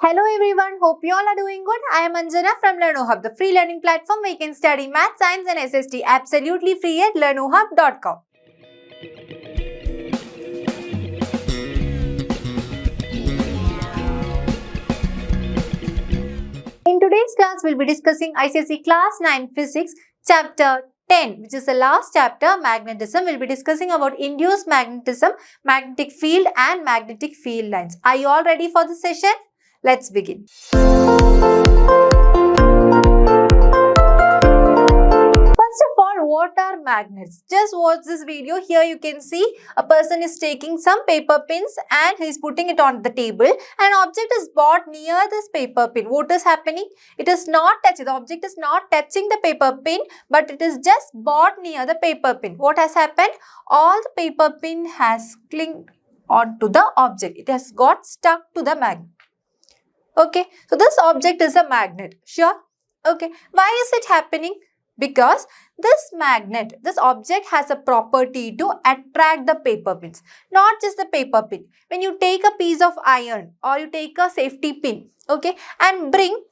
Hello everyone, hope you all are doing good. I am Anjana from Learnohub, the free learning platform where you can study math, science and SST absolutely free at learnohub.com. In today's class, we'll be discussing ICSE Class 9 Physics Chapter 10, which is the last chapter, Magnetism. We'll be discussing about induced magnetism, magnetic field and magnetic field lines. Are you all ready for the session? Let's begin. First of all, what are magnets? Just watch this video. Here you can see a person is taking some paper pins and he is putting it on the table. An object is brought near this paper pin. What is happening? It is not touching. The object is not touching the paper pin, but it is just brought near the paper pin. What has happened? All the paper pin has clinged onto the object. It has got stuck to the magnet. Okay, so this object is a magnet. Sure? Okay, why is it happening? Because this magnet, this object has a property to attract the paper pins. Not just the paper pin. When you take a piece of iron or you take a safety pin, okay, and bring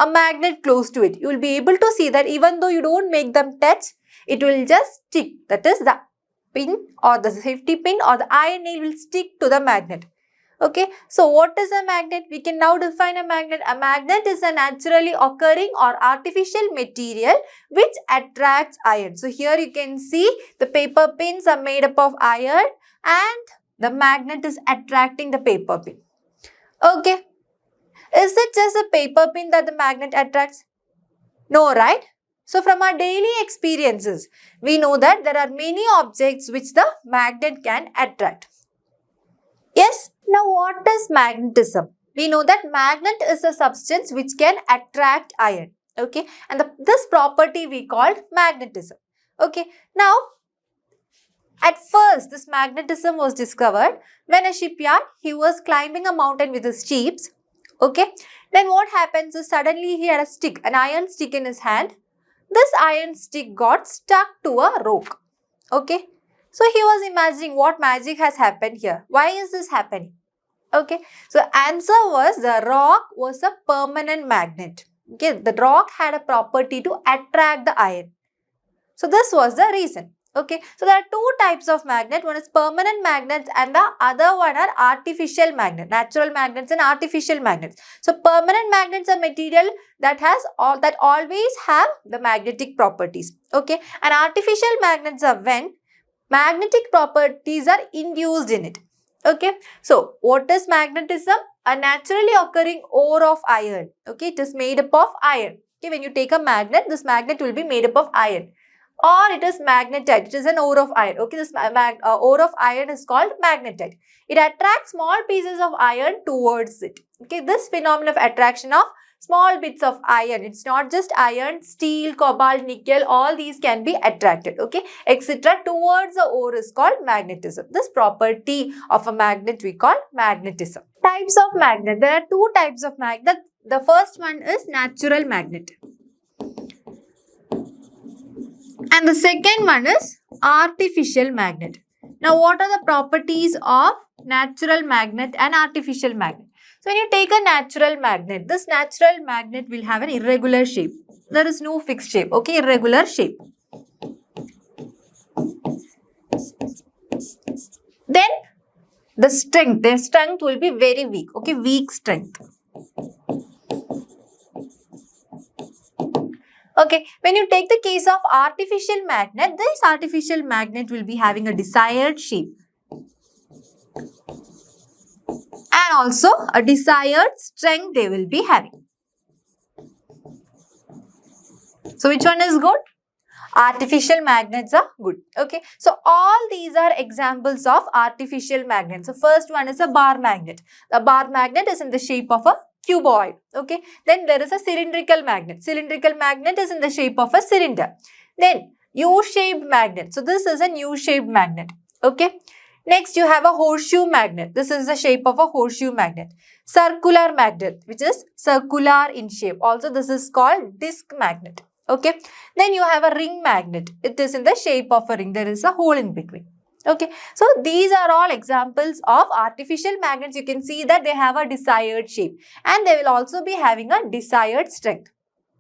a magnet close to it, you will be able to see that even though you don't make them touch, it will just stick. That is, the pin or the safety pin or the iron nail will stick to the magnet. Okay, so what is a magnet? We can now define a magnet. A magnet is a naturally occurring or artificial material which attracts iron. So here you can see the paper pins are made up of iron and the magnet is attracting the paper pin. Okay, is it just a paper pin that the magnet attracts? No, right? So from our daily experiences, we know that there are many objects which the magnet can attract. Yes? Now what is magnetism? We know that magnet is a substance which can attract iron. Okay, and this property we called magnetism. Okay, now at first this magnetism was discovered when a shipyard, he was climbing a mountain with his ships. Okay, then what happens is suddenly he had a stick, an iron stick in his hand. This iron stick got stuck to a rock. Okay. So he was imagining what magic has happened here. Why is this happening? Okay. So answer was the rock was a permanent magnet. Okay. The rock had a property to attract the iron. So this was the reason. Okay. So there are two types of magnet. One is permanent magnets and the other one are artificial magnets. Natural magnets and artificial magnets. So permanent magnets are material that always have the magnetic properties. Okay. And artificial magnets are when magnetic properties are induced in it. Okay. So, what is magnetism? A naturally occurring ore of iron. Okay. It is made up of iron. Okay. When you take a magnet, this magnet will be made up of iron. Or it is magnetite. It is an ore of iron. Okay. This ore of iron is called magnetite. It attracts small pieces of iron towards it. Okay. This phenomenon of attraction of small bits of iron. It's not just iron, steel, cobalt, nickel, all these can be attracted, okay, etc. towards the ore is called magnetism. This property of a magnet we call magnetism. Types of magnet. There are two types of magnet. The first one is natural magnet. And the second one is artificial magnet. Now, what are the properties of natural magnet and artificial magnet? So, when you take a natural magnet, this natural magnet will have an irregular shape. There is no fixed shape, okay, irregular shape. Then, their strength will be very weak, okay, weak strength. Okay, when you take the case of artificial magnet, this artificial magnet will be having a desired shape. And also a desired strength they will be having. So which one is good? Artificial magnets are good. Okay. So all these are examples of artificial magnets. So first one is a bar magnet. The bar magnet is in the shape of a cuboid. Okay. Then there is a cylindrical magnet. Cylindrical magnet is in the shape of a cylinder. Then U-shaped magnet. So this is a U-shaped magnet. Okay. Next, you have a horseshoe magnet. This is the shape of a horseshoe magnet. Circular magnet, which is circular in shape. Also, this is called disc magnet. Okay. Then you have a ring magnet. It is in the shape of a ring. There is a hole in between. Okay, so these are all examples of artificial magnets. You can see that they have a desired shape and they will also be having a desired strength.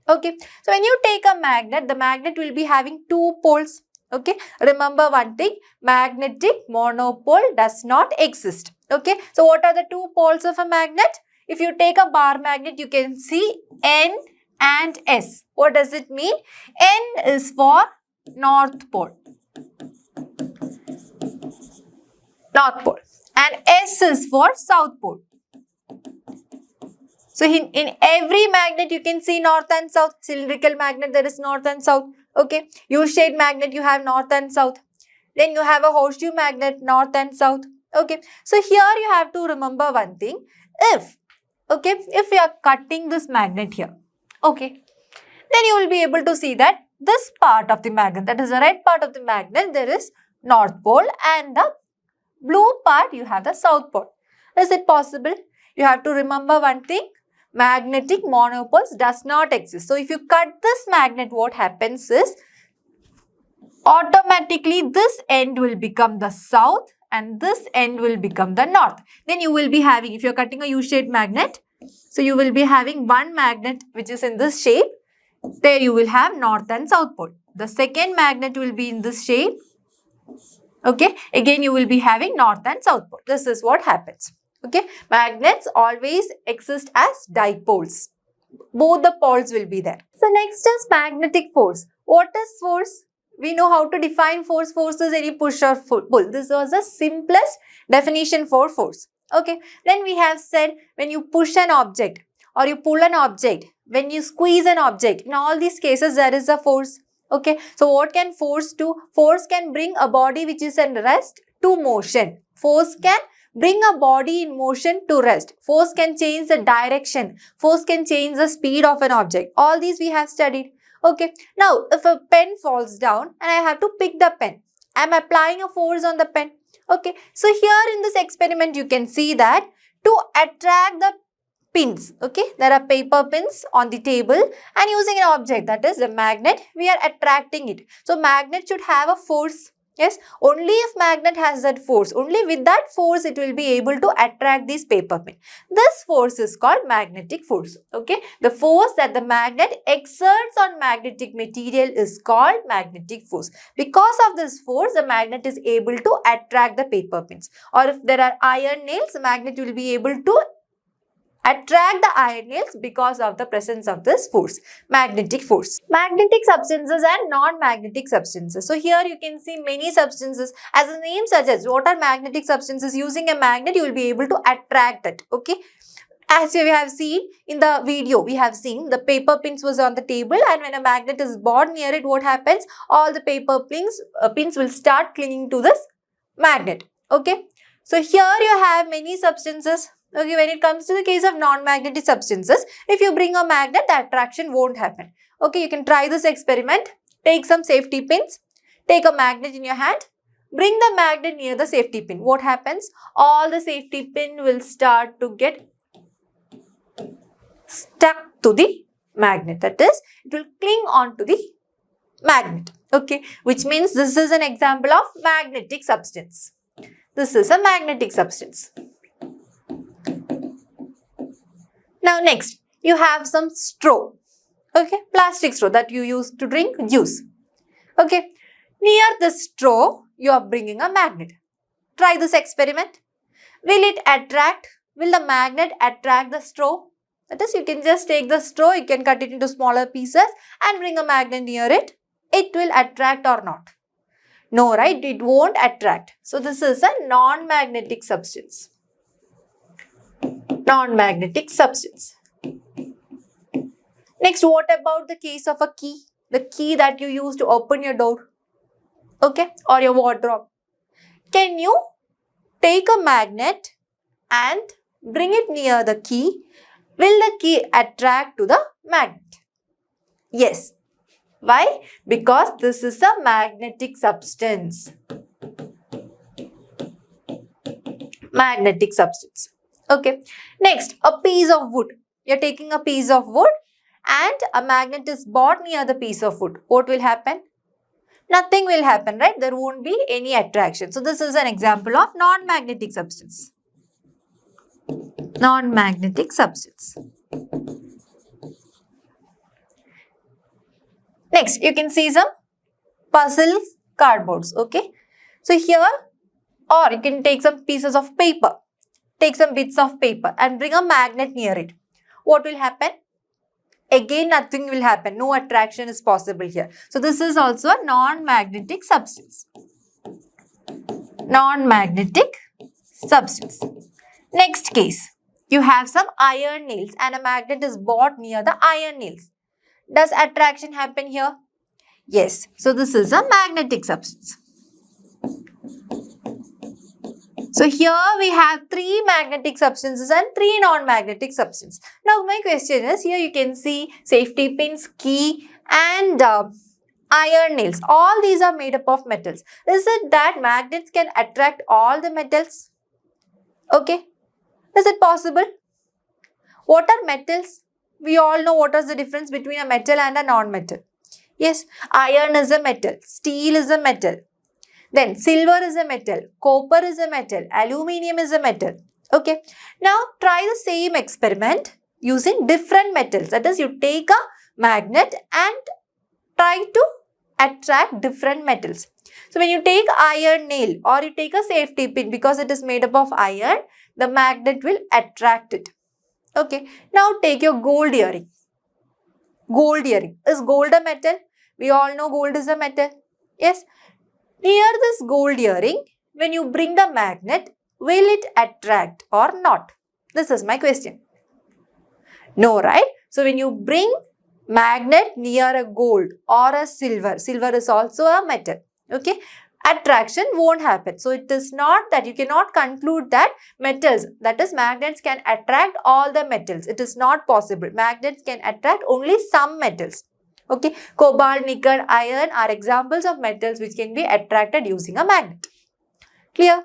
Okay, so when you take a magnet, the magnet will be having two poles. Okay, remember one thing, magnetic monopole does not exist. Okay, so what are the two poles of a magnet? If you take a bar magnet, you can see N and S. What does it mean? N is for north pole. North pole. And S is for south pole. So in every magnet you can see north and south. Cylindrical magnet there is north and south. Okay. U-shaped magnet you have north and south. Then you have a horseshoe magnet north and south. Okay. So here you have to remember one thing. If we are cutting this magnet here. Okay. Then you will be able to see that this part of the magnet, that is the red part of the magnet, there is north pole, and the blue part you have the south pole. Is it possible? You have to remember one thing. Magnetic monopoles does not exist. So if you cut this magnet, what happens is automatically this end will become the south and this end will become the north. Then you will be having, if you are cutting a U-shaped magnet, so you will be having one magnet which is in this shape. There you will have north and south pole. The second magnet will be in this shape. Okay, again you will be having north and south pole. This is what happens. Okay, magnets always exist as dipoles. Both the poles will be there. So next is magnetic force. What is force? We know how to define force. Force is any push or pull. This was the simplest definition for force. Okay, then we have said when you push an object or you pull an object, when you squeeze an object, in all these cases there is a force. Okay, so what can force do? Force can bring a body which is in rest to motion. Force can bring a body in motion to rest. Force can change the direction. Force can change the speed of an object. All these we have studied. Okay, now if a pen falls down and I have to pick the pen, I am applying a force on the pen. Okay, so here in this experiment you can see that to attract the pins, okay, there are paper pins on the table, and using an object, that is the magnet, we are attracting it. So magnet should have a force. Yes, only if magnet has that force, only with that force it will be able to attract this paper pin. This force is called magnetic force. Okay, the force that the magnet exerts on magnetic material is called magnetic force. Because of this force, the magnet is able to attract the paper pins. Or if there are iron nails, the magnet will be able to attract the iron nails because of the presence of this force, magnetic force. Magnetic substances and non-magnetic substances. So here you can see many substances. As the name suggests, what are magnetic substances? Using a magnet, you will be able to attract it. Okay. As we have seen in the video, we have seen the paper pins was on the table, and when a magnet is brought near it, what happens? All the paper pins will start clinging to this magnet. Okay. So here you have many substances. Okay, when it comes to the case of non-magnetic substances, if you bring a magnet, the attraction won't happen. Okay, you can try this experiment. Take some safety pins, take a magnet in your hand, bring the magnet near the safety pin. What happens? All the safety pin will start to get stuck to the magnet. That is, it will cling on to the magnet. Okay, which means this is an example of magnetic substance. This is a magnetic substance. Now next, you have some straw, okay, plastic straw that you use to drink juice. Okay, near the straw, you are bringing a magnet. Try this experiment. Will it attract? Will the magnet attract the straw? That is, you can just take the straw, you can cut it into smaller pieces and bring a magnet near it. It will attract or not? No, right? It won't attract. So this is a non-magnetic substance. Non-magnetic substance. Next, what about the case of a key? The key that you use to open your door, okay, or your wardrobe. Can you take a magnet and bring it near the key? Will the key attract to the magnet? Yes. Why? Because this is a magnetic substance. Magnetic substance. Okay. Next, a piece of wood. You're taking a piece of wood and a magnet is brought near the piece of wood. What will happen? Nothing will happen, right? There won't be any attraction. So this is an example of non-magnetic substance. Non-magnetic substance. Next, you can see some puzzle cardboards, okay? So here, or you can take some pieces of paper, take some bits of paper and bring a magnet near it. What will happen? Again, nothing will happen. No attraction is possible here. So this is also a non-magnetic substance. Non-magnetic substance. Next case, you have some iron nails and a magnet is brought near the iron nails. Does attraction happen here? Yes. So this is a magnetic substance. So here we have 3 magnetic substances and 3 non-magnetic substances. Now my question is, here you can see safety pins, key and iron nails. All these are made up of metals. Is it that magnets can attract all the metals? Okay. Is it possible? What are metals? We all know what is the difference between a metal and a non-metal. Yes, iron is a metal, steel is a metal. Then silver is a metal, copper is a metal, aluminium is a metal. Okay. Now try the same experiment using different metals. That is, you take a magnet and try to attract different metals. So when you take iron nail or you take a safety pin, because it is made up of iron, the magnet will attract it. Okay. Now take your gold earring. Gold earring. Is gold a metal? We all know gold is a metal. Yes. Near this gold earring, when you bring the magnet, will it attract or not? This is my question. No, right? So when you bring magnet near a gold or a silver, silver is also a metal. Okay. Attraction won't happen. So it is not that you cannot conclude that metals, that is magnets, can attract all the metals. It is not possible. Magnets can attract only some metals. Okay, cobalt, nickel, iron are examples of metals which can be attracted using a magnet. Clear?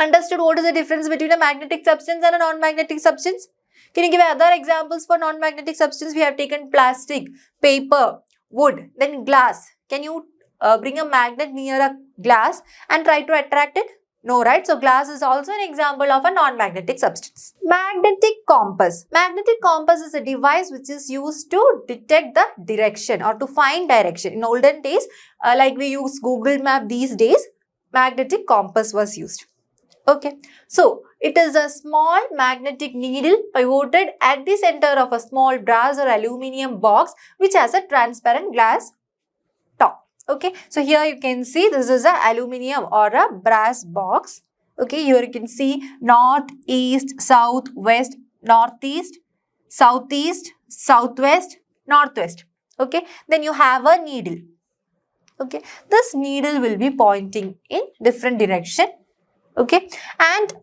Understood what is the difference between a magnetic substance and a non-magnetic substance? Can you give other examples for non-magnetic substance? We have taken plastic, paper, wood, then glass. Can you bring a magnet near a glass and try to attract it? No, right? So glass is also an example of a non-magnetic substance. Magnetic compass. Magnetic compass is a device which is used to detect the direction or to find direction. In olden days, like we use Google Map these days, magnetic compass was used. Okay. So it is a small magnetic needle pivoted at the center of a small brass or aluminium box which has a transparent glass top. Okay, so here you can see this is a aluminium or a brass box. Okay, here you can see north, east, south, west, northeast, southeast, southwest, northwest. Okay, then you have a needle. Okay, this needle will be pointing in different direction. Okay, and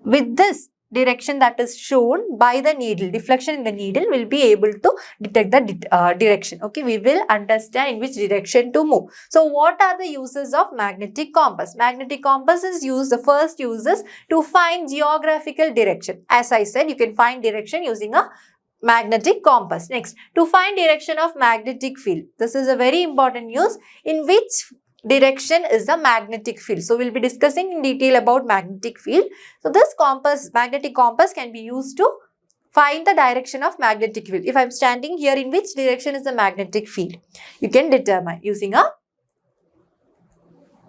with this direction that is shown by the needle, deflection in the needle will be able to detect the direction. Okay, we will understand in which direction to move. So what are the uses of magnetic compass? Magnetic compass is used, the first use is to find geographical direction. As I said, you can find direction using a magnetic compass. Next, to find direction of magnetic field. This is a very important use. In which direction is the magnetic field? So we'll be discussing in detail about magnetic field. So this compass, magnetic compass, can be used to find the direction of magnetic field. If I'm standing here, in which direction is the magnetic field? You can determine using a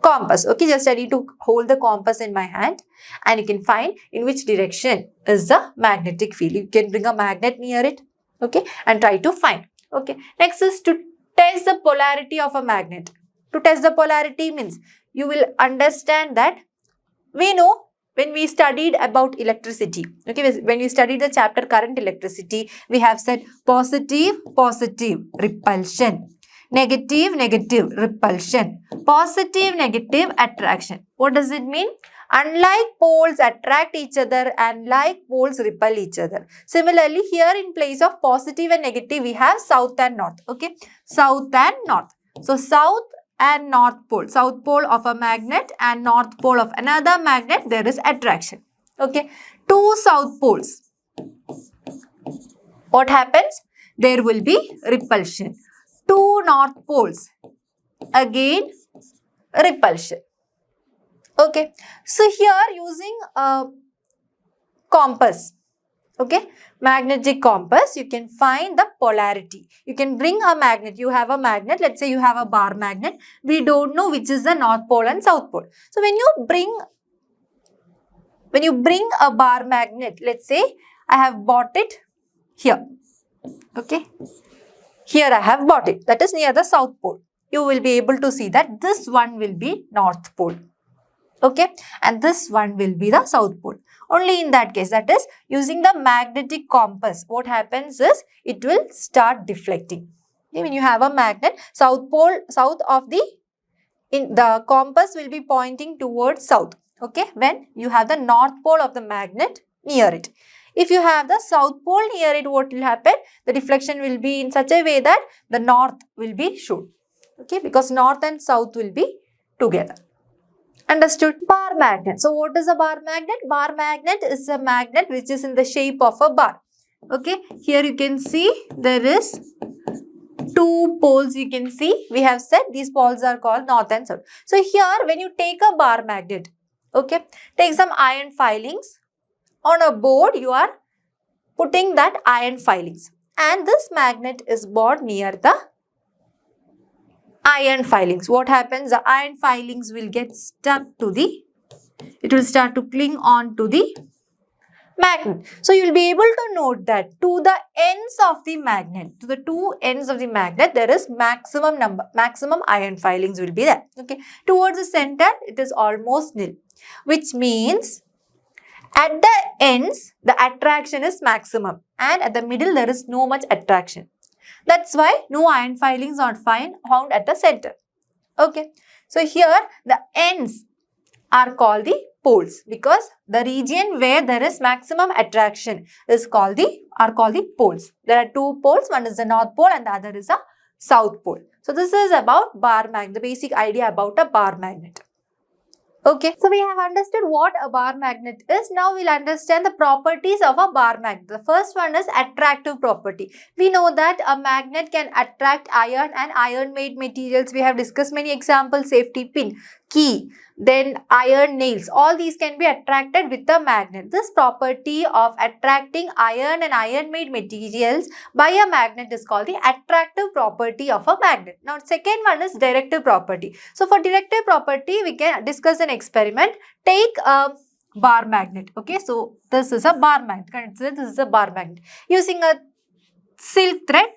compass. Okay, just I need to hold the compass in my hand and you can find in which direction is the magnetic field. You can bring a magnet near it, okay, and try to find. Okay, next is to test the polarity of a magnet. To test the polarity means you will understand that we know when we studied about electricity, okay, when we studied the chapter current electricity, we have said positive, positive, repulsion, negative, negative, repulsion, positive, negative, attraction. What does it mean? Unlike poles attract each other and like poles repel each other. Similarly, here in place of positive and negative, we have south and north, okay, south and north. So, south and north pole, south pole of a magnet and north pole of another magnet, there is attraction. Okay, two south poles, what happens? There will be repulsion. Two north poles, again repulsion. Okay, so here using a compass, okay, magnetic compass, you can find the polarity. You can bring a magnet. You have a magnet. Let's say you have a bar magnet. We don't know which is the north pole and south pole. So when you bring a bar magnet, let's say I have bought it here. Okay, here I have bought it. That is near the south pole. You will be able to see that this one will be north pole. Okay, and this one will be the south pole. Only in that case, that is using the magnetic compass, what happens is it will start deflecting. Okay, when you have a magnet, south pole, south of the compass will be pointing towards south. Okay, when you have the north pole of the magnet near it. If you have the south pole near it, what will happen? The deflection will be in such a way that the north will be shown. Okay, because north and south will be together. Understood? Bar magnet. So what is a bar magnet? Bar magnet is a magnet which is in the shape of a bar. Okay, here you can see there is two poles. You can see we have said these poles are called north and south. So here when you take a bar magnet, okay, take some iron filings on a board, you are putting that iron filings, and this magnet is brought near the iron filings. What happens? The iron filings will get stuck to it will start to cling on to the magnet. So you will be able to note that to the ends of the magnet, to the two ends of the magnet, there is maximum iron filings will be there. Okay, towards the center, it is almost nil, which means at the ends, the attraction is maximum, and at the middle, there is no much attraction. That's why no iron filings are found at the center. Okay. So here the ends are called the poles, because the region where there is maximum attraction is called the poles. There are two poles. One is the north pole and the other is a south pole. So this is about bar magnet, the basic idea about a bar magnet. Okay, so we have understood what a bar magnet is. Now we'll understand the properties of a bar magnet. The first one is attractive property. We know that a magnet can attract iron and iron-made materials. We have discussed many examples: safety pin, key, then iron nails. All these can be attracted with a magnet. This property of attracting iron and iron-made materials by a magnet is called the attractive property of a magnet. Now, second one is directive property. So, for directive property, we can discuss an experiment. Take a bar magnet. Okay, so this is a bar magnet. Consider this is a bar magnet. Using a silk thread,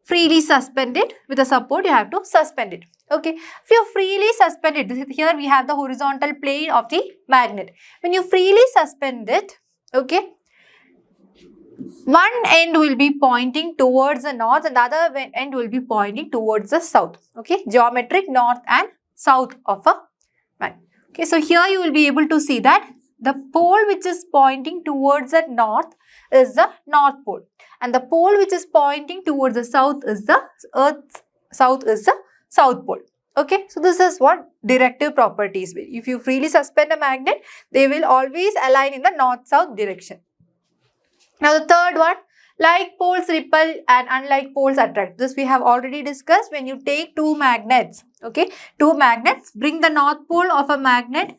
freely suspended with a support, you have to suspend it. Okay, if you freely suspend it, here we have the horizontal plane of the magnet. When you freely suspend it, okay, one end will be pointing towards the north and the other end will be pointing towards the south. Okay, geometric north and south of a magnet. Okay, so here you will be able to see that the pole which is pointing towards the north is the north pole, and the pole which is pointing towards the south is the south pole. Okay, so this is what directive properties will. If you freely suspend a magnet, they will always align in the north-south direction. Now the third one, like poles repel and unlike poles attract. This we have already discussed. When you take two magnets, okay, two magnets, bring the north pole of a magnet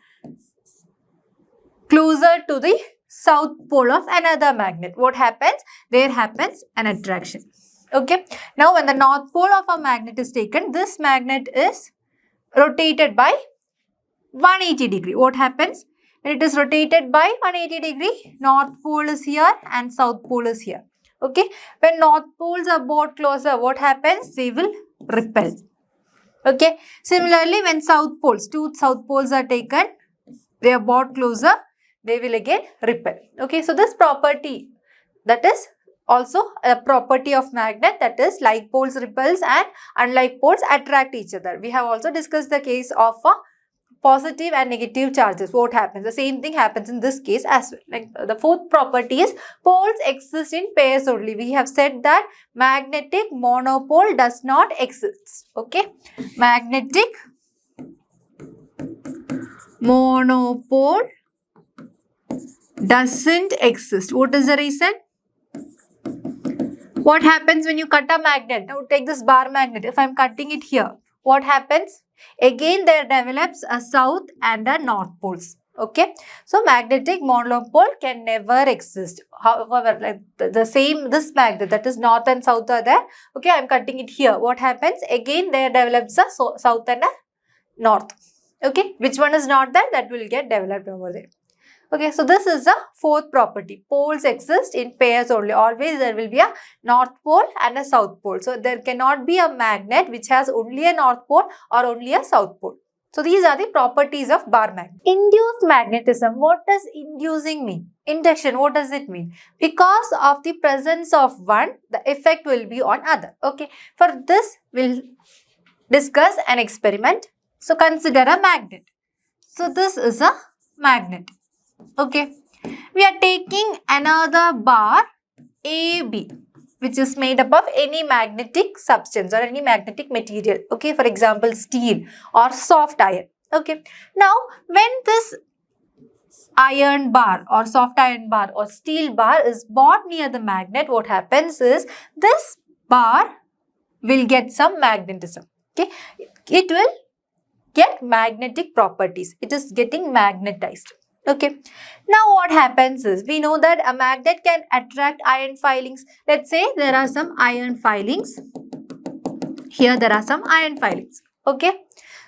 closer to the south pole of another magnet. What happens? There happens an attraction. Okay. Now, when the north pole of a magnet is taken, this magnet is rotated by 180 degree. What happens? When it is rotated by 180 degree, north pole is here and south pole is here. Okay. When north poles are brought closer, what happens? They will repel. Okay. Similarly, when two south poles are taken, they are brought closer, they will again repel. Okay. So, this property, that is also a property of magnet, that is like poles repels and unlike poles attract each other. We have also discussed the case of positive and negative charges. What happens? The same thing happens in this case as well. Like the fourth property is poles exist in pairs only. We have said that magnetic monopole does not exist. Okay. Magnetic monopole doesn't exist. What is the reason? What happens when you cut a magnet? Now take this bar magnet. If I am cutting it here, what happens? Again, there develops a south and a north poles. Okay, so magnetic monopole can never exist. However, like this magnet, that is north and south are there. Okay, I am cutting it here. What happens? Again, there develops a south and a north. Okay, which one is not there? That will get developed over there. Okay, so this is the fourth property. Poles exist in pairs only. Always there will be a north pole and a south pole. So there cannot be a magnet which has only a north pole or only a south pole. So these are the properties of bar magnet. Induced magnetism. What does inducing mean? Induction, what does it mean? Because of the presence of one, the effect will be on other. Okay, for this we'll discuss an experiment. So consider a magnet. So this is a magnet. Okay, we are taking another bar AB, which is made up of any magnetic substance or any magnetic material. Okay, for example, steel or soft iron. Okay, now when this iron bar or soft iron bar or steel bar is brought near the magnet, what happens is this bar will get some magnetism. Okay, it will get magnetic properties. It is getting magnetized. Okay, now what happens is, we know that a magnet can attract iron filings. Let's say there are some iron filings. Here there are some iron filings. Okay,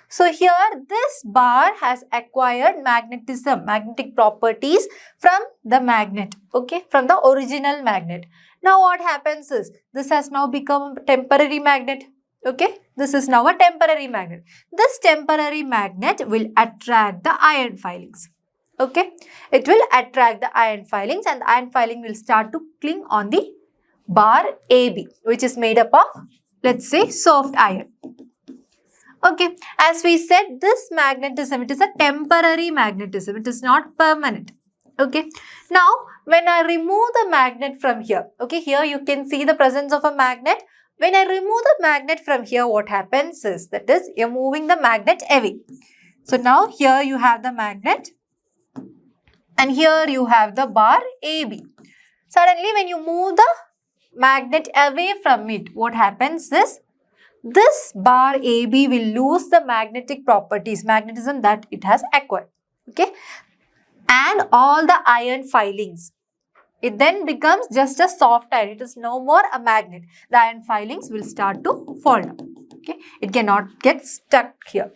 so here this bar has acquired magnetism, magnetic properties from the magnet. Okay, from the original magnet. Now what happens is, this has now become a temporary magnet. Okay, this is now a temporary magnet. This temporary magnet will attract the iron filings. Okay, it will attract the iron filings and the iron filing will start to cling on the bar AB, which is made up of, let's say, soft iron. Okay, as we said, this magnetism, it is a temporary magnetism. It is not permanent. Okay, now when I remove the magnet from here, okay, here you can see the presence of a magnet. When I remove the magnet from here, what happens is, that is, you're moving the magnet away. So now here you have the magnet. And here you have the bar AB. Suddenly when you move the magnet away from it, what happens is, this bar AB will lose the magnetic properties, magnetism that it has acquired. Okay, and all the iron filings. It then becomes just a soft iron. It is no more a magnet. The iron filings will start to fall down. Okay, it cannot get stuck here.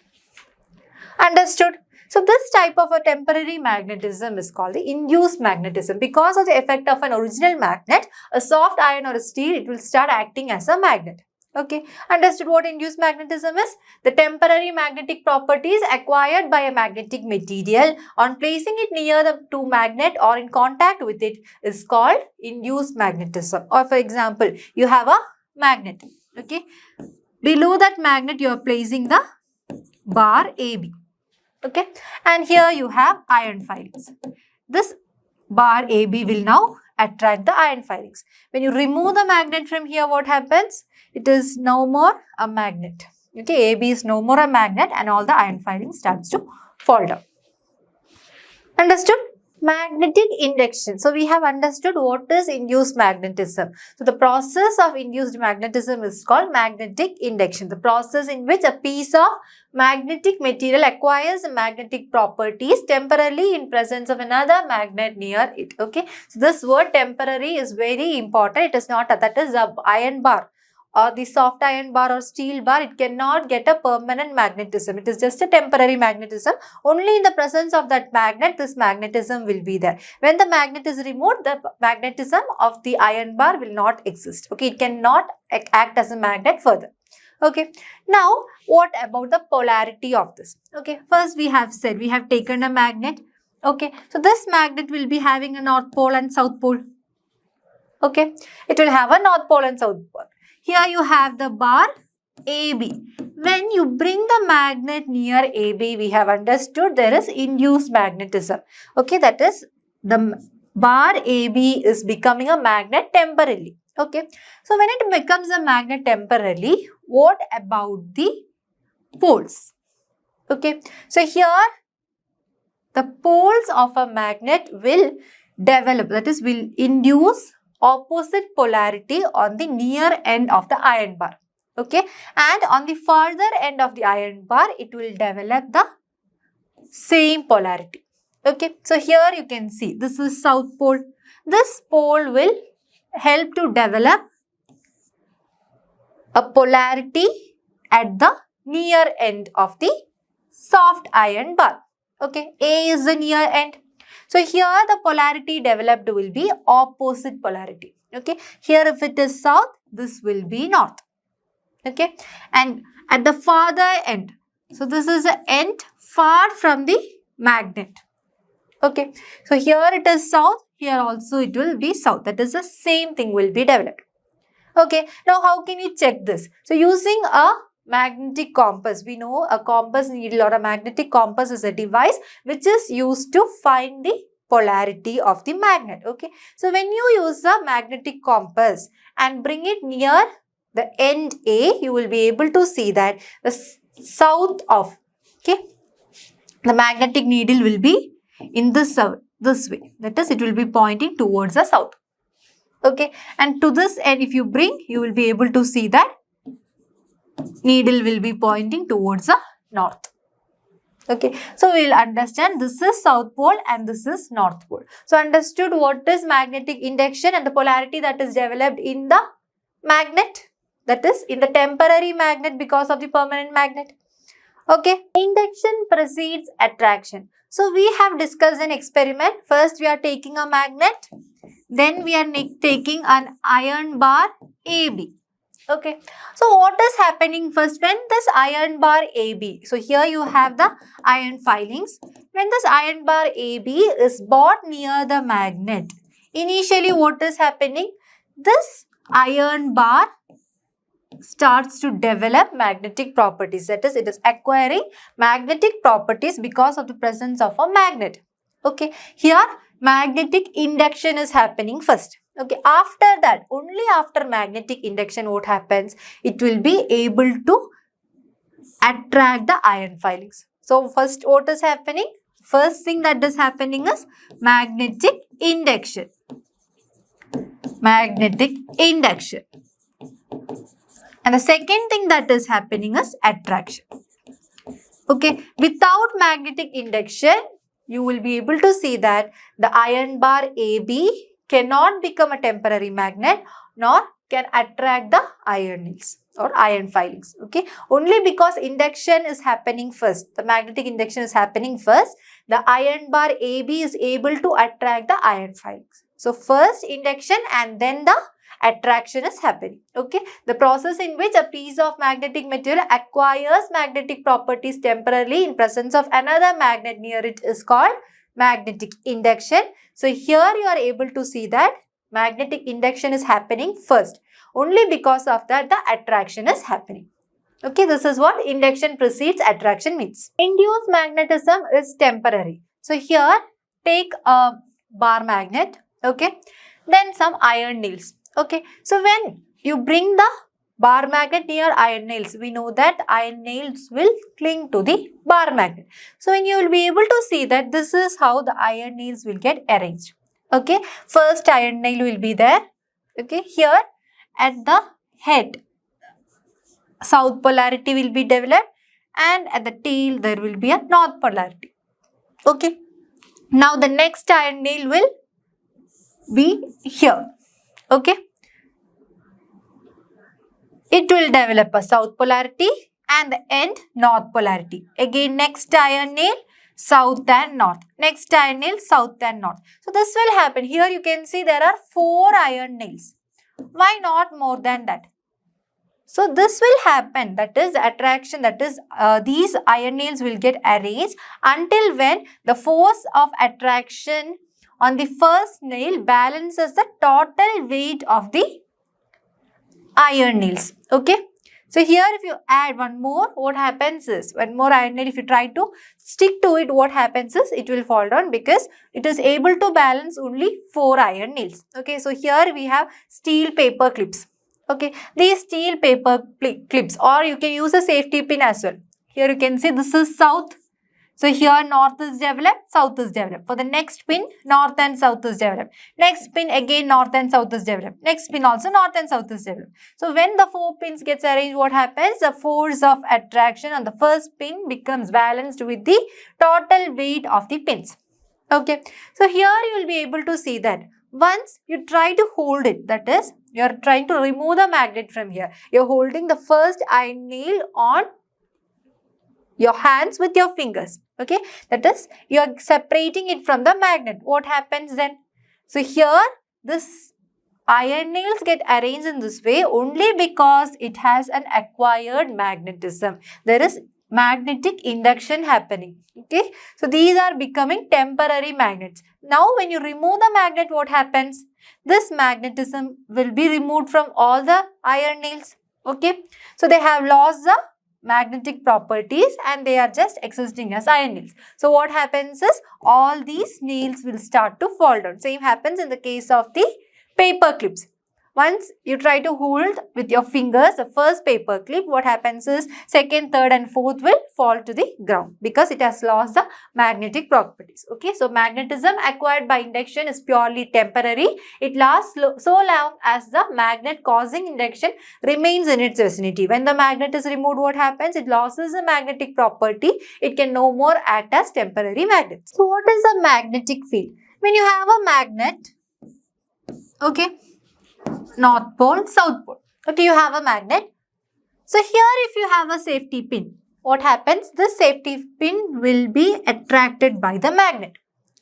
Understood? So this type of a temporary magnetism is called the induced magnetism. Because of the effect of an original magnet, a soft iron or a steel, it will start acting as a magnet. Okay, understood what induced magnetism is? The temporary magnetic properties acquired by a magnetic material on placing it near the to magnet or in contact with it is called induced magnetism. Or for example, you have a magnet. Okay, below that magnet you are placing the bar AB. Okay, and here you have iron filings. This bar AB will now attract the iron filings. When you remove the magnet from here, what happens? It is no more a magnet. Okay, AB is no more a magnet and all the iron filings starts to fall down. Understood? Magnetic induction. So we have understood what is induced magnetism. So the process of induced magnetism is called magnetic induction. The process in which a piece of magnetic material acquires magnetic properties temporarily in presence of another magnet near it. Okay. So this word temporary is very important. It is not that is a iron bar or the soft iron bar or steel bar. It cannot get a permanent magnetism. It is just a temporary magnetism. Only in the presence of that magnet, this magnetism will be there. When the magnet is removed, the magnetism of the iron bar will not exist. Okay, it cannot act as a magnet further. Okay, now what about the polarity of this? Okay, first we have said, we have taken a magnet. Okay, so this magnet will be having a north pole and south pole. Okay, it will have a north pole and south pole. Here you have the bar AB. When you bring the magnet near AB, we have understood there is induced magnetism. Okay, that is the bar AB is becoming a magnet temporarily. Okay, so when it becomes a magnet temporarily, what about the poles? Okay, so here the poles of a magnet will develop, that is, will induce opposite polarity on the near end of the iron bar. Okay, and on the further end of the iron bar, it will develop the same polarity. Okay, so here you can see this is south pole. This pole will help to develop a polarity at the near end of the soft iron bar. Okay, A is the near end. So here the polarity developed will be opposite polarity. Okay, here if it is south, this will be north. Okay, and at the farther end, so this is the end far from the magnet. Okay, so here it is south, here also it will be south. That is the same thing will be developed. Okay, now how can you check this? So using a magnetic compass, we know a compass needle or a magnetic compass is a device which is used to find the polarity of the magnet. Okay, so when you use a magnetic compass and bring it near the end A, you will be able to see that the south of, okay, the magnetic needle will be in this way. That is, it will be pointing towards the south. Okay, and to this end, if you bring, you will be able to see that needle will be pointing towards the north. Okay, so we will understand this is south pole and this is north pole. So understood what is magnetic induction and the polarity that is developed in the magnet, that is in the temporary magnet because of the permanent magnet. Okay, induction precedes attraction. So we have discussed an experiment. First we are taking a magnet, then we are taking an iron bar AB. Okay, so what is happening first when this iron bar AB, so here you have the iron filings. When this iron bar AB is brought near the magnet, initially what is happening? This iron bar starts to develop magnetic properties. That is, it is acquiring magnetic properties because of the presence of a magnet. Okay, here magnetic induction is happening first. Okay, after that, only after magnetic induction what happens? It will be able to attract the iron filings. So first what is happening? First thing that is happening is magnetic induction. Magnetic induction. And the second thing that is happening is attraction. Okay, without magnetic induction, you will be able to see that the iron bar AB cannot become a temporary magnet nor can attract the iron nails or iron filings. Okay, only because induction is happening first, the magnetic induction is happening first, the iron bar AB is able to attract the iron filings. So first induction and then the attraction is happening. Okay, the process in which a piece of magnetic material acquires magnetic properties temporarily in presence of another magnet near it is called magnetic induction. So here you are able to see that magnetic induction is happening first. Only because of that the attraction is happening. Okay, this is what induction precedes attraction means. Induced magnetism is temporary. So here take a bar magnet, okay, then some iron nails. Okay, so when you bring the bar magnet near iron nails, we know that iron nails will cling to the bar magnet. So when you will be able to see that this is how the iron nails will get arranged. Okay, first iron nail will be there. Okay, here at the head, south polarity will be developed and at the tail there will be a north polarity. Okay, now the next iron nail will be here. Okay, it will develop a south polarity and the end north polarity. Again next iron nail, south and north. Next iron nail, south and north. So this will happen. Here you can see there are 4 iron nails. Why not more than that? So this will happen, that is attraction, that is these iron nails will get arranged until when the force of attraction on the first nail balances the total weight of the iron nails. Okay, so here if you add one more, what happens is one more iron nail, if you try to stick to it, what happens is it will fall down because it is able to balance only 4 iron nails. Okay, so here we have steel paper clips. Okay, these steel paper clips, or you can use a safety pin as well. Here you can see this is south, So here north is developed, south is developed. For the next pin, north and south is developed. Next pin again north and south is developed. Next pin also north and south is developed. So when the 4 pins gets arranged, what happens? The force of attraction on the first pin becomes balanced with the total weight of the pins. Okay. So here you will be able to see that once you try to hold it, that is, you are trying to remove the magnet from here. You are holding the first iron nail on your hands with your fingers. Okay, that is, you are separating it from the magnet. What happens then? So here this iron nails get arranged in this way only because it has an acquired magnetism. There is magnetic induction happening. Okay, so these are becoming temporary magnets. Now when you remove the magnet, what happens? This magnetism will be removed from all the iron nails. Okay, so they have lost the magnetic properties and they are just existing as iron nails. So what happens is all these nails will start to fall down. Same happens in the case of the paper clips. Once you try to hold with your fingers the first paper clip, what happens is second, third and fourth will fall to the ground because it has lost the magnetic properties. Okay, so magnetism acquired by induction is purely temporary. It lasts so long as the magnet causing induction remains in its vicinity. When the magnet is removed, what happens? It loses the magnetic property. It can no more act as temporary magnet. So what is a magnetic field? When you have a magnet, okay, North pole, south pole. Okay, you have a magnet. So here if you have a safety pin, what happens? This safety pin will be attracted by the magnet.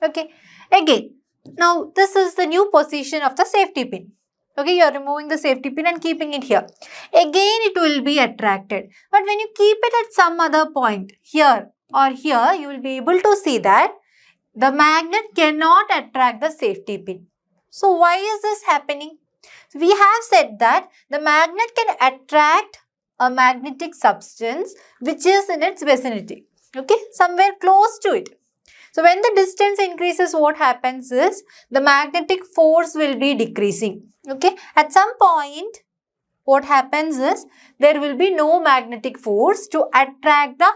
Okay, again, now this is the new position of the safety pin. Okay, you are removing the safety pin and keeping it here. Again, it will be attracted. But when you keep it at some other point, here or here, you will be able to see that the magnet cannot attract the safety pin. So why is this happening? We have said that the magnet can attract a magnetic substance which is in its vicinity, okay, somewhere close to it. So when the distance increases, what happens is the magnetic force will be decreasing, okay. At some point, what happens is there will be no magnetic force to attract the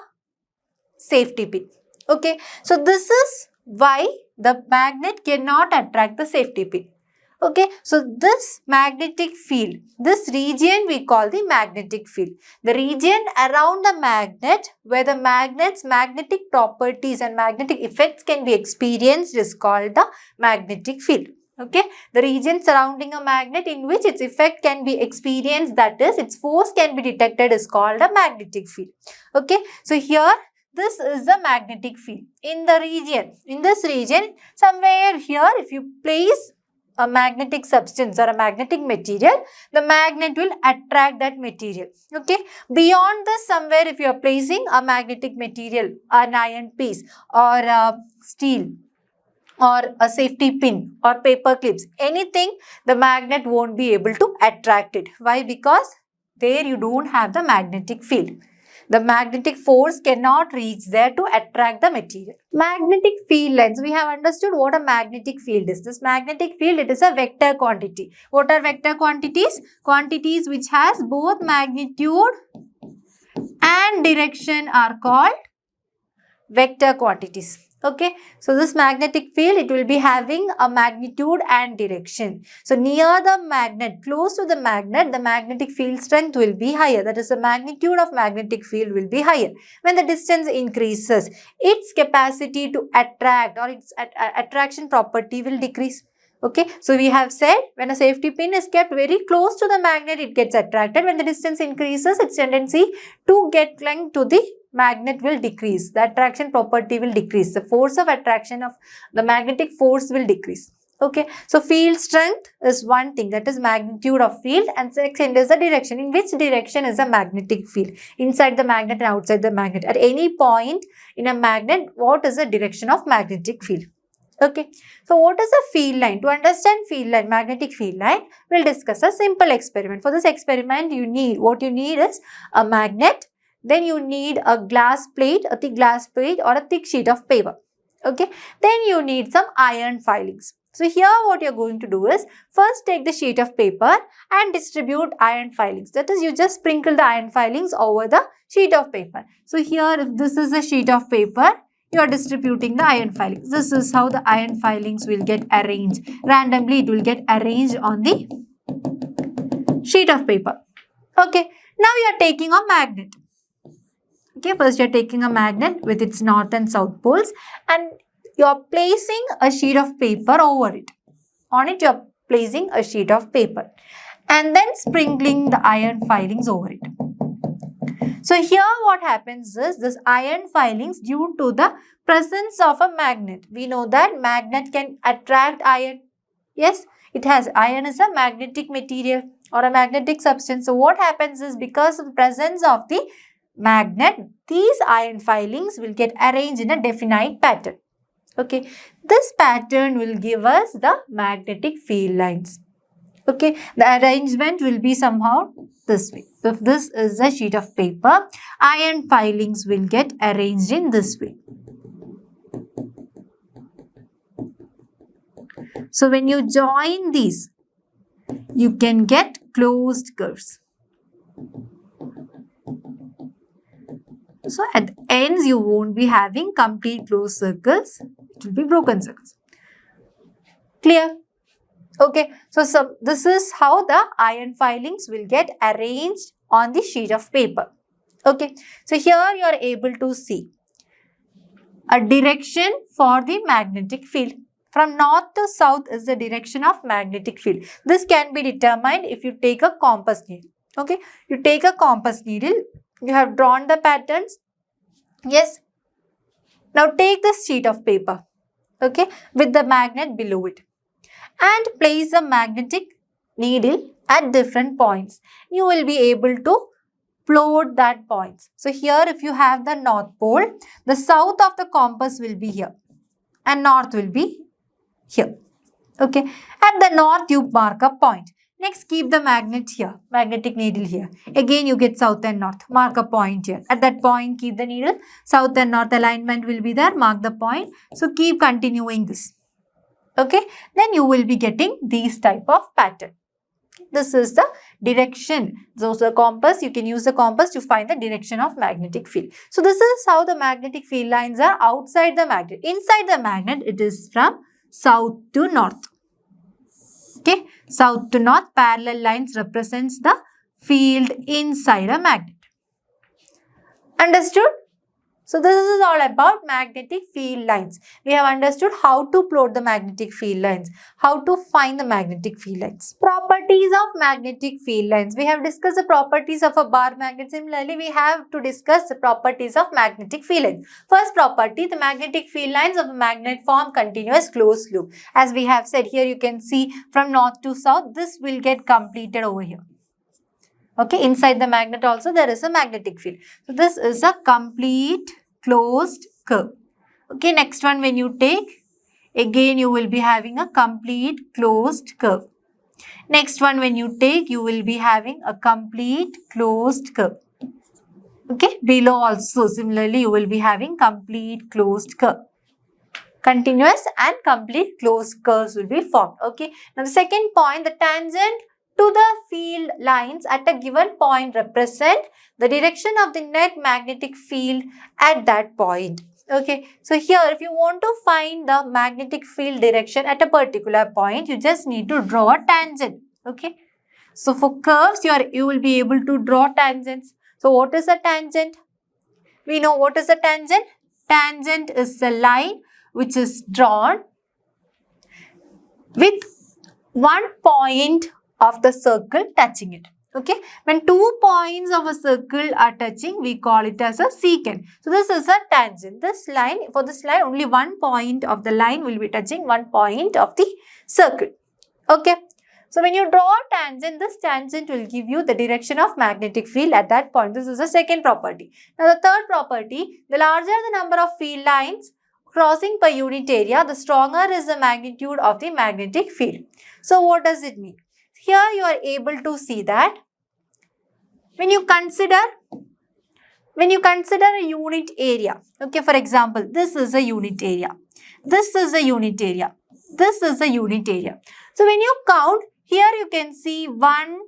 safety pin, okay. So this is why the magnet cannot attract the safety pin. Okay, so this magnetic field, this region we call the magnetic field. The region around the magnet where the magnet's magnetic properties and magnetic effects can be experienced is called the magnetic field. Okay, the region surrounding a magnet in which its effect can be experienced, that is, its force can be detected, is called a magnetic field. Okay, so here this is the magnetic field. In the region, in this region, somewhere here, if you place a magnetic substance or a magnetic material, the magnet will attract that material. Okay. Beyond this, somewhere if you are placing a magnetic material, an iron piece or steel or a safety pin or paper clips, anything, the magnet won't be able to attract it. Why? Because there you don't have the magnetic field. The magnetic force cannot reach there to attract the material. Magnetic field lines. We have understood what a magnetic field is. This magnetic field, it is a vector quantity. What are vector quantities? Quantities which has both magnitude and direction are called vector quantities. Okay, so this magnetic field, it will be having a magnitude and direction. So near the magnet, close to the magnetic field strength will be higher. That is, the magnitude of magnetic field will be higher. When the distance increases, its capacity to attract or its attraction property will decrease. Okay, so we have said when a safety pin is kept very close to the magnet, it gets attracted. When the distance increases, its tendency to get clung to the magnet will decrease. The attraction property will decrease. The force of attraction of the magnetic force will decrease. Okay, so field strength is one thing, that is magnitude of field, and second is the direction. In which direction is the magnetic field? Inside the magnet and outside the magnet. At any point in a magnet, what is the direction of magnetic field? Okay, so what is a field line? To understand field line, magnetic field line, we'll discuss a simple experiment. For this experiment, what you need is a magnet. Then you need a glass plate, a thick glass plate or a thick sheet of paper. Okay. Then you need some iron filings. So here what you are going to do is, first take the sheet of paper and distribute iron filings. That is, you just sprinkle the iron filings over the sheet of paper. So here, if this is a sheet of paper, you are distributing the iron filings. This is how the iron filings will get arranged. Randomly, it will get arranged on the sheet of paper. Okay, now you are taking a magnet. Okay, first you are taking a magnet with its north and south poles and you are placing a sheet of paper over it. On it, you are placing a sheet of paper and then sprinkling the iron filings over it. So here what happens is this iron filings, due to the presence of a magnet. We know that magnet can attract iron. Yes, it has. Iron is a magnetic material or a magnetic substance. So what happens is because of the presence of the magnet, these iron filings will get arranged in a definite pattern. Okay, this pattern will give us the magnetic field lines. Okay, the arrangement will be somehow this way. If this is a sheet of paper, iron filings will get arranged in this way. So when you join these, you can get closed curves. So at the ends, you won't be having complete closed circles. It will be broken circles. Clear? Okay. So this is how the iron filings will get arranged on the sheet of paper. Okay. So here you are able to see a direction for the magnetic field. From north to south is the direction of magnetic field. This can be determined if you take a compass needle. Okay. You take a compass needle. You have drawn the patterns. Yes. Now take this sheet of paper, okay, with the magnet below it and place the magnetic needle at different points. You will be able to plot that points. So here if you have the north pole, the south of the compass will be here and north will be here. Okay. At the north you mark a point. Next, keep the magnet here, magnetic needle here. Again, you get south and north. Mark a point here. At that point, keep the needle. South and north alignment will be there. Mark the point. So, keep continuing this. Okay. Then you will be getting these type of pattern. This is the direction. So, the compass, you can use the compass to find the direction of magnetic field. So, this is how the magnetic field lines are outside the magnet. Inside the magnet, it is from south to north. Okay, south to north parallel lines represents the field inside a magnet. Understood? So this is all about magnetic field lines. We have understood how to plot the magnetic field lines, how to find the magnetic field lines. Properties of magnetic field lines. We have discussed the properties of a bar magnet. Similarly, we have to discuss the properties of magnetic field lines. First property, the magnetic field lines of a magnet form continuous closed loop. As we have said here, you can see from north to south, this will get completed over here. Okay, inside the magnet also there is a magnetic field. So this is a complete closed curve. Okay, next one when you take, again you will be having a complete closed curve. Next one when you take, you will be having a complete closed curve. Okay, below also similarly you will be having complete closed curve. Continuous and complete closed curves will be formed. Okay, now the second point, the tangent to the field lines at a given point represent the direction of the net magnetic field at that point. Okay, so here if you want to find the magnetic field direction at a particular point, you just need to draw a tangent. Okay, so for curves you will be able to draw tangents. So what is a tangent? We know what is a tangent. Tangent is a line which is drawn with one point of the circle touching it. Okay, when 2 points of a circle are touching, we call it as a secant. So this is a tangent. This line, for this line, only 1 point of the line will be touching 1 point of the circle. Okay, so when you draw a tangent, this tangent will give you the direction of magnetic field at that point. This is the second property. Now the third property, the larger the number of field lines crossing per unit area, the stronger is the magnitude of the magnetic field. So what does it mean? Here you are able to see that when you consider a unit area, okay, for example, this is a unit area, this is a unit area, this is a unit area. So when you count, here you can see 1,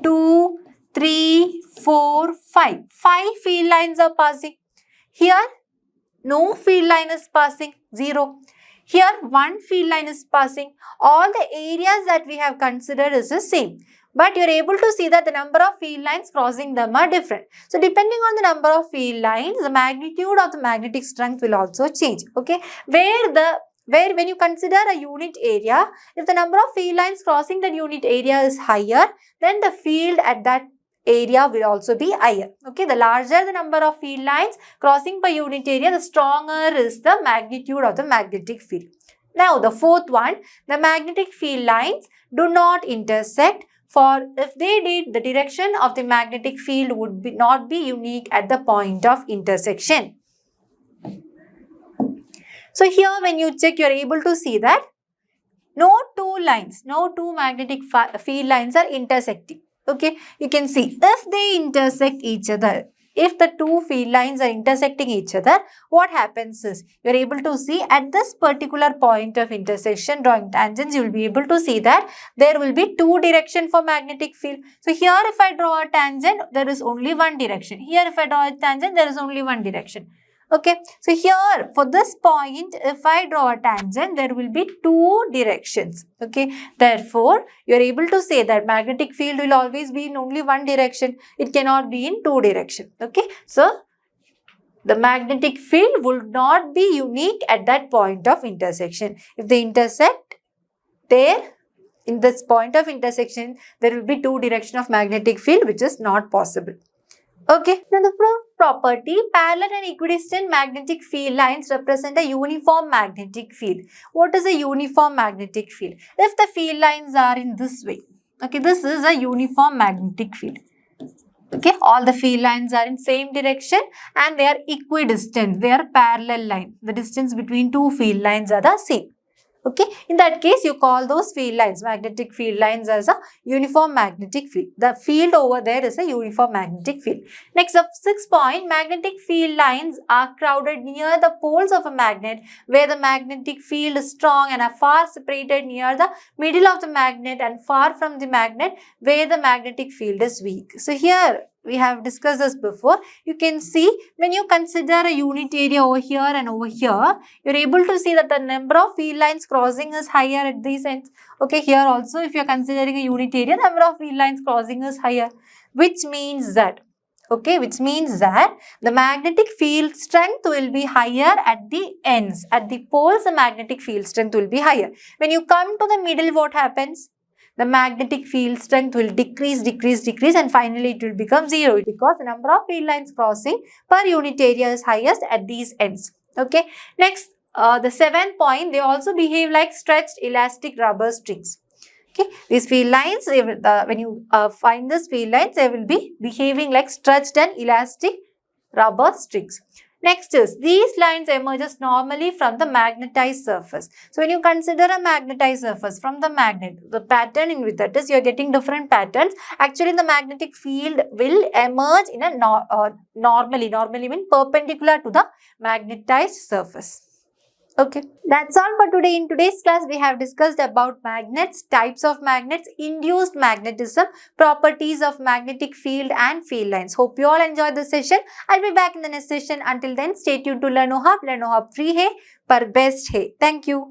2, 3, 4, 5. 5 field lines are passing. Here No field line is passing, 0. Here, one field line is passing. All the areas that we have considered is the same. But you are able to see that the number of field lines crossing them are different. So, depending on the number of field lines, the magnitude of the magnetic strength will also change. Okay, where when you consider a unit area, if the number of field lines crossing that unit area is higher, then the field at that area will also be higher. Okay, the larger the number of field lines crossing per unit area, the stronger is the magnitude of the magnetic field. Now, the fourth one, the magnetic field lines do not intersect, for if they did, the direction of the magnetic field would not be unique at the point of intersection. So, here when you check, you are able to see that no two magnetic field lines are intersecting. Okay, you can see if they intersect each other, if the two field lines are intersecting each other, what happens is, you are able to see at this particular point of intersection, drawing tangents, you will be able to see that there will be two directions for magnetic field. So, here if I draw a tangent, there is only one direction. Here if I draw a tangent, there is only one direction. Okay, so here for this point, if I draw a tangent, there will be two directions. Okay, therefore, you are able to say that magnetic field will always be in only one direction. It cannot be in two directions. Okay, so the magnetic field will not be unique at that point of intersection. If they intersect there, in this point of intersection, there will be two directions of magnetic field, which is not possible. Okay, now the property, parallel and equidistant magnetic field lines represent a uniform magnetic field. What is a uniform magnetic field? If the field lines are in this way, okay, this is a uniform magnetic field. Okay, all the field lines are in same direction and they are equidistant, they are parallel line. The distance between two field lines are the same. Okay, in that case, you call those field lines, magnetic field lines, as a uniform magnetic field. The field over there is a uniform magnetic field. Next, the sixth point, magnetic field lines are crowded near the poles of a magnet where the magnetic field is strong and are far separated near the middle of the magnet and far from the magnet where the magnetic field is weak. So, here we have discussed this before. You can see when you consider a unit area over here and over here, you are able to see that the number of field lines crossing is higher at these ends. Okay, here also if you are considering a unit area, the number of field lines crossing is higher, which means that, okay, the magnetic field strength will be higher at the ends. At the poles, the magnetic field strength will be higher. When you come to the middle, what happens? The magnetic field strength will decrease and finally it will become 0 because the number of field lines crossing per unit area is highest at these ends. Okay. Next, the seventh point, they also behave like stretched elastic rubber strings. Okay. These field lines, when you find these field lines, they will be behaving like stretched and elastic rubber strings. Next is, these lines emerges normally from the magnetized surface. So, when you consider a magnetized surface from the magnet, the pattern in which that is, you are getting different patterns. Actually, the magnetic field will emerge in a normally mean perpendicular to the magnetized surface. Okay, that's all for today. In today's class, we have discussed about magnets, types of magnets, induced magnetism, properties of magnetic field and field lines. Hope you all enjoyed this session. I'll be back in the next session. Until then, stay tuned to Learnohub. Learnohub free hai, par best hai. Thank you.